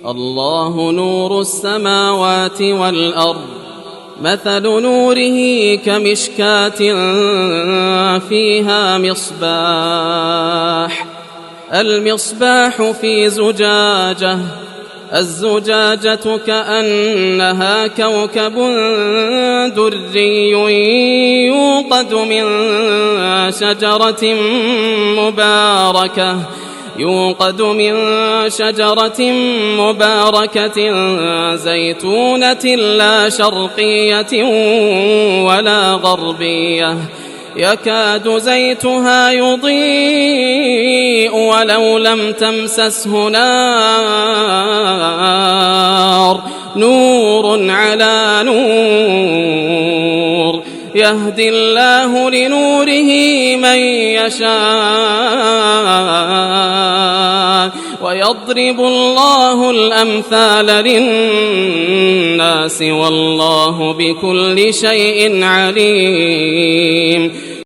الله نور السماوات والأرض مثل نوره كمشكاة فيها مصباح المصباح في زجاجة الزجاجة كأنها كوكب دري يوقد من شجرة مباركة زيتونة لا شرقية ولا غربية يكاد زيتها يضيء ولو لم تمسسه نار نور على نور يهدي الله لنوره من يشاء ويضرب الله الأمثال للناس والله بكل شيء عليم.